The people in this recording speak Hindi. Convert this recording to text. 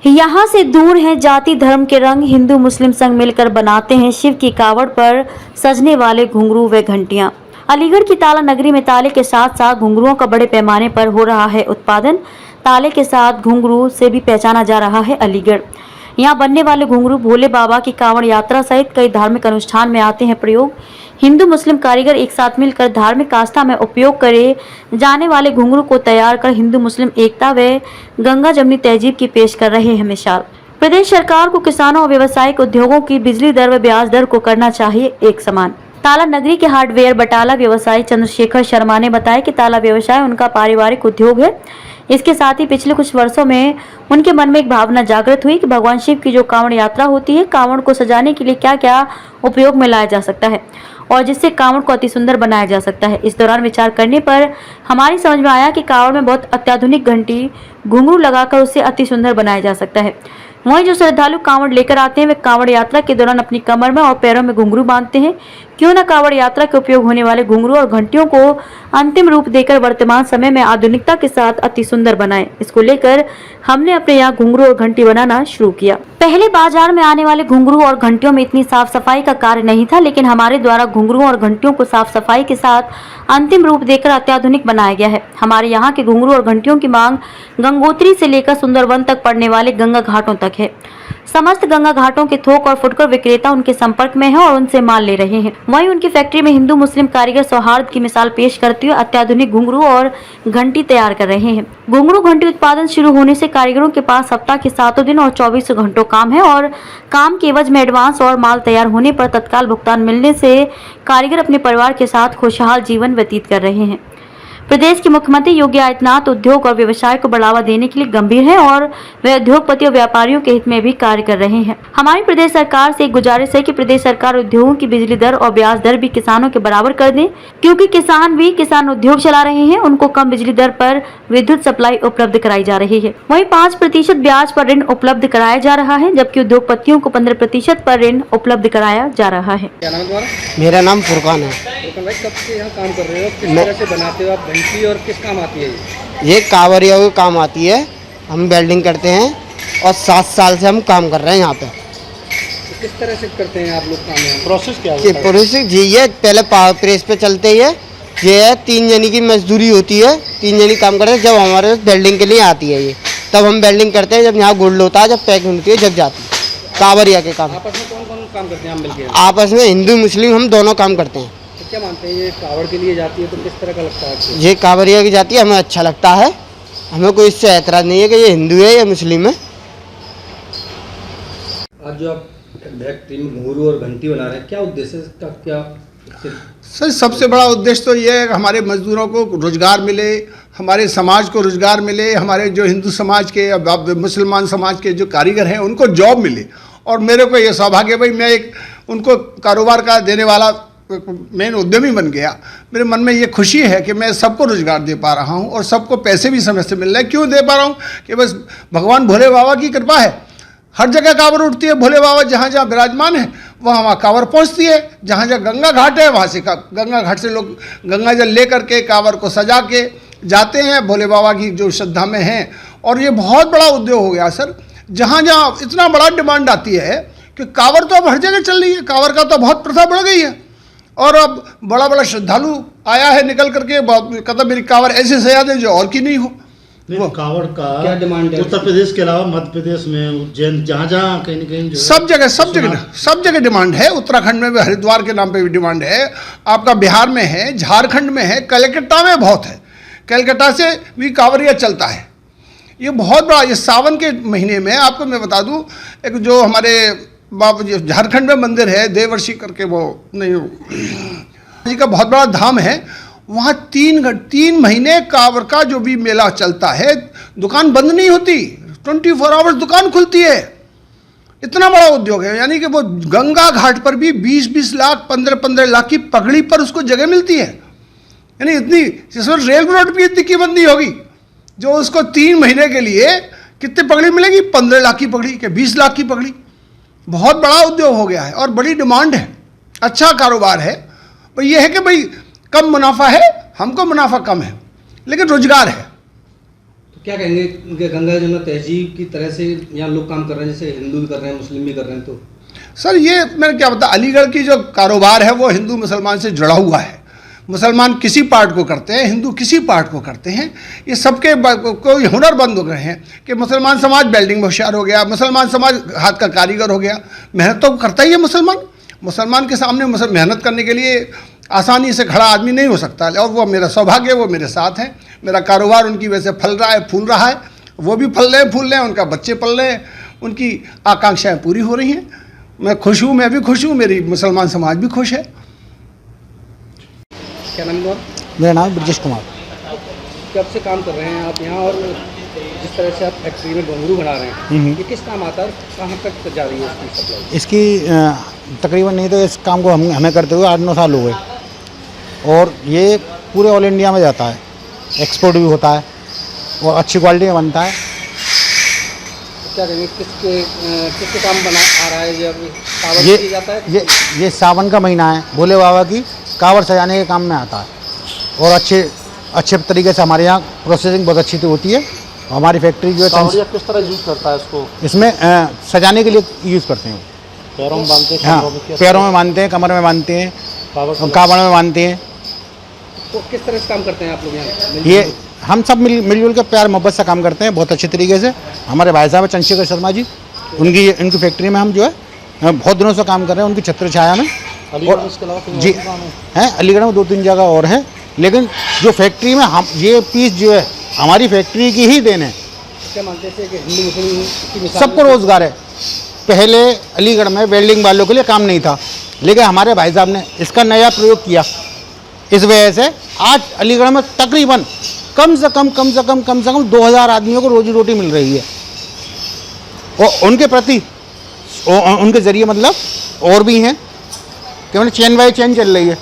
यहाँ से दूर है जाति धर्म के रंग, हिंदू मुस्लिम संग मिलकर बनाते हैं शिव की कावड़ पर सजने वाले घुंघरू व घंटियां। अलीगढ़ की ताला नगरी में ताले के साथ साथ घुंघरुओं का बड़े पैमाने पर हो रहा है उत्पादन। ताले के साथ घुंघरू से भी पहचाना जा रहा है अलीगढ़। यहाँ बनने वाले घुंघरू भोले बाबा की कांवड़ यात्रा सहित कई धार्मिक अनुष्ठान में आते हैं प्रयोग। हिंदू मुस्लिम कारीगर एक साथ मिलकर धार्मिक आस्था में उपयोग करे जाने वाले घुंघरू को तैयार कर हिंदू मुस्लिम एकता व गंगा जमनी तहजीब की पेश कर रहे हैं मिसाल। प्रदेश सरकार को किसानों और व्यावसायिक उद्योगों की बिजली दर व ब्याज दर को करना चाहिए एक समान। ताला नगरी के हार्डवेयर बटाला व्यवसायी चंद्रशेखर शर्मा ने बताया कि ताला व्यवसाय उनका पारिवारिक उद्योग है। इसके साथ ही पिछले कुछ वर्षों में उनके मन में एक भावना जागृत हुई कि भगवान शिव की जो कांवड़ यात्रा होती है, कांवड़ को सजाने के लिए क्या क्या उपयोग में लाया जा सकता है और जिससे कांवड़ को अति सुंदर बनाया जा सकता है। इस दौरान विचार करने पर हमारी समझ में आया कि कांवड़ में बहुत अत्याधुनिक घंटी घुंघरू लगाकर उसे अति सुंदर बनाया जा सकता है। वहीं जो श्रद्धालु कांवड़ लेकर आते हैं वे कांवड़ यात्रा के दौरान अपनी कमर में और पैरों में घुंघरू बांधते हैं। क्यों न कांवड़ यात्रा के उपयोग होने वाले घुंघरू और घंटियों को अंतिम रूप देकर वर्तमान समय में आधुनिकता के साथ अति सुंदर बनाएं। इसको लेकर हमने अपने यहाँ घुंघरू और घंटी बनाना शुरू किया। पहले बाजार में आने वाले घुंघरू और घंटियों में इतनी साफ सफाई का कार्य नहीं था, लेकिन हमारे द्वारा घुंघरू और घंटियों को साफ सफाई के साथ अंतिम रूप देकर अत्याधुनिक बनाया गया है। हमारे यहाँ के घुंघरू और घंटियों की मांग गंगोत्री से लेकर सुंदरवन तक पड़ने वाले गंगा घाटों तक है। समस्त गंगा घाटों के थोक और फुटकर विक्रेता उनके संपर्क में हैं और उनसे माल ले रहे हैं। वहीं उनकी फैक्ट्री में हिंदू मुस्लिम कारीगर सौहार्द की मिसाल पेश करते हुए अत्याधुनिक घुंघरू और घंटी तैयार कर रहे हैं। घुंघरू घंटी उत्पादन शुरू होने से कारीगरों के पास सप्ताह के 7 दिन और 24 घंटों काम है और काम के एवज में एडवांस और माल तैयार होने पर तत्काल भुगतान मिलने से कारीगर अपने परिवार के साथ खुशहाल जीवन व्यतीत कर रहे हैं। प्रदेश के मुख्यमंत्री योगी आदित्यनाथ उद्योग और व्यवसाय को बढ़ावा देने के लिए गंभीर हैं और वे उद्योगपति और व्यापारियों के हित में भी कार्य कर रहे हैं। हमारी प्रदेश सरकार से एक गुजारिश है कि प्रदेश सरकार उद्योगों की बिजली दर और ब्याज दर भी किसानों के बराबर कर दें, क्योंकि किसान भी किसान उद्योग चला रहे हैं। उनको कम बिजली दर पर विद्युत सप्लाई उपलब्ध कराई जा रही है। वहीं 5% ब्याज पर ऋण उपलब्ध कराया जा रहा है, जबकि उद्योगपतियों को 15% पर ऋण उपलब्ध कराया जा रहा है। क्या नाम है तुम्हारा? मेरा नाम फुरकान है। फुरकान भाई, कब से यहाँ काम कर रहे हो? किस तरह से बनाते हो आप घंटी और किस काम आती है ये कांवरिया के काम आती है। हम वेल्डिंग करते हैं और 7 साल से हम काम कर रहे हैं यहाँ पे। तो किस तरह से करते हैं आप लोग काम? यहाँ प्रोसेस क्या ये प्रोसेस ये पहले पावर प्रेस पे चलते ही है। ये है 3 जनी की मजदूरी होती है, 3 जनी काम करते हैं। जब हमारे वेल्डिंग के लिए आती है ये, तब हम वेल्डिंग करते हैं। जब यहाँ गोल्ड होता है, जब पैकिंग होती है, जब जाती है। कांवरिया के काम आपस में कौन कौन काम करते हैं आप मिलकर? आपस में हिंदू मुस्लिम हम दोनों काम करते हैं। तो क्या मानते हैं ये कावड़ के लिए जाती है तो किस तरह का लगता है आपको? ये कांवरिया की जाती है, हमें अच्छा लगता है। हमें कोई इससे ऐतराज़ नहीं है कि ये हिंदू है या मुस्लिम है। आज जो आप फैक्ट्री में घुंघरू और घंटी बना रहे हैं, क्या उद्देश्य है इसका? क्या सर, सबसे बड़ा उद्देश्य तो ये है कि हमारे मजदूरों को रोजगार मिले, हमारे समाज को रोजगार मिले, हमारे जो हिंदू समाज के या मुसलमान समाज के जो कारीगर हैं उनको जॉब मिले। और मेरे को ये सौभाग्य है भाई, मैं एक उनको कारोबार का देने वाला मेन उद्यमी बन गया। मेरे मन में ये खुशी है कि मैं सबको रोजगार दे पा रहा हूँ और सबको पैसे भी समय से मिल रहे हैं। क्यों दे पा रहा हूँ कि बस भगवान भोले बाबा की कृपा है। हर जगह कांवड़ उठती है, भोले बाबा जहाँ जहाँ विराजमान है वहाँ कांवड़ पहुँचती है। जहाँ जहाँ गंगा घाट है वहाँ से गंगा घाट से लोग गंगा जल ले करके कांवड़ को सजा के जाते हैं, भोले बाबा की जो श्रद्धा में हैं। और ये बहुत बड़ा उद्योग हो गया सर। जहाँ जहाँ इतना बड़ा डिमांड आती है कि कांवड़ तो अब हर जगह चल रही है। कांवड़ का तो बहुत प्रथा बढ़ गई है और अब बड़ा बड़ा श्रद्धालु आया है निकल करके, कहता मेरी कांवड़ ऐसे सजा दे जो और की नहीं हो। वो कांवड़ का क्या डिमांड है? उत्तर प्रदेश के अलावा मध्य प्रदेश में, उज्जैन, जहाँ जहाँ कहीं न कहीं जो सब जगह डिमांड है। उत्तराखंड में भी हरिद्वार के नाम पे भी डिमांड है, आपका बिहार में है, झारखंड में है, कलकत्ता में बहुत है। कलकत्ता से भी कांवरिया चलता है। ये बहुत बड़ा, ये सावन के महीने में आपको मैं बता दूं, एक जो हमारे बाबा जी झारखंड में मंदिर है देवर्षि करके, वो नहीं जी का बहुत बड़ा धाम है। वहाँ 3 महीने कांवड़ का जो भी मेला चलता है, दुकान बंद नहीं होती, 24 आवर्स दुकान खुलती है। इतना बड़ा उद्योग है। यानी कि वो गंगा घाट पर भी 20-20 लाख 15-15 लाख की पगड़ी पर उसको जगह मिलती है। यानी इतनी, जिसमें रेल रोड भी इतनी कीमत नहीं होगी जो उसको 3 महीने के लिए कितनी पगड़ी मिलेगी? 15 लाख की पगड़ी के 20 लाख की पगड़ी। बहुत बड़ा उद्योग हो गया है और बड़ी डिमांड है, अच्छा कारोबार है। पर यह है कि भाई कम मुनाफा है, हमको मुनाफा कम है, लेकिन रोजगार है। क्या कहेंगे कि गंगा जमुना तहजीब की तरह से यहाँ लोग काम कर रहे हैं, जैसे हिंदू भी कर रहे हैं, मुस्लिम भी कर रहे हैं, तो सर ये मैंने क्या बता, अलीगढ़ की जो कारोबार है वो हिंदू मुसलमान से जुड़ा हुआ है। मुसलमान किसी पार्ट को करते हैं, हिंदू किसी पार्ट को करते हैं। ये सबके कोई हुनरबंद हो गए हैं कि मुसलमान समाज वेल्डिंग में होशियार हो गया, मुसलमान समाज हाथ का कारीगर हो गया। मेहनत तो करता ही है मुसलमान के सामने मेहनत करने के लिए आसानी से खड़ा आदमी नहीं हो सकता। और वो मेरा सौभाग्य, वो मेरे साथ हैं। मेरा कारोबार उनकी वजह से फल रहा है, फूल रहा है। वो भी फल रहे हैं, फूल रहे हैं, उनका बच्चे पल रहे हैं, उनकी आकांक्षाएँ पूरी हो रही हैं। मैं खुश हूँ, मैं भी खुश हूँ, मेरी मुसलमान समाज भी खुश है। क्या नाम है? मेरा नाम ब्रजेश कुमार। कब से काम कर रहे हैं आप यहाँ, और जिस तरह से आप फैक्ट्री में घुंघरू बना रहे हैं, ये किस काम आता है, कहाँ तक जा रही है इसकी सप्लाई? इसकी तकरीबन नहीं तो इस काम को हमें करते हुए 8-9 साल हो गए और ये पूरे ऑल इंडिया में जाता है, एक्सपोर्ट भी होता है और अच्छी क्वालिटी में बनता है। क्या कहेंगे, किसके काम बना आ रहा है, जब कावड़ किया जाता है? ये सावन का महीना है, भोले बाबा की कावड़ सजाने के काम में आता है और अच्छे तरीके से हमारे यहाँ प्रोसेसिंग बहुत अच्छी तो होती है। हमारी फैक्ट्री जो है किस तरह यूज करता है इसको? इसमें सजाने के लिए यूज़ करते हैं। पैरों में बांधते हैं? हाँ, पैरों में बांधते हैं, कमर में बांधते हैं, कावड़ में बांधते हैं। तो किस तरह से काम करते हैं आप लोग यहाँ? ये हम सब मिलजुल के प्यार मोहब्बत से काम करते हैं, बहुत अच्छे तरीके से। हमारे भाई साहब चंद्रशेखर शर्मा जी, उनकी फैक्ट्री में हम जो है बहुत दिनों से काम कर रहे हैं, उनकी छत्र छाया में। और जी हैं, अलीगढ़ में 2-3 जगह और हैं, लेकिन जो फैक्ट्री में हम ये पीस जो है हमारी फैक्ट्री की ही देन है। क्या मानते हैं कि हिंदू मुस्लिम की मिसाल सबको रोज़गार है। पहले अलीगढ़ में वेल्डिंग वालों के लिए काम नहीं था, लेकिन हमारे भाई साहब ने इसका नया प्रयोग किया। इस वजह से आज अलीगढ़ में तकरीबन कम से कम 2000 आदमियों को रोजी रोटी मिल रही है। और उनके प्रति उनके ज़रिए मतलब और भी हैं कि मतलब चेन बाई चेन चल रही है।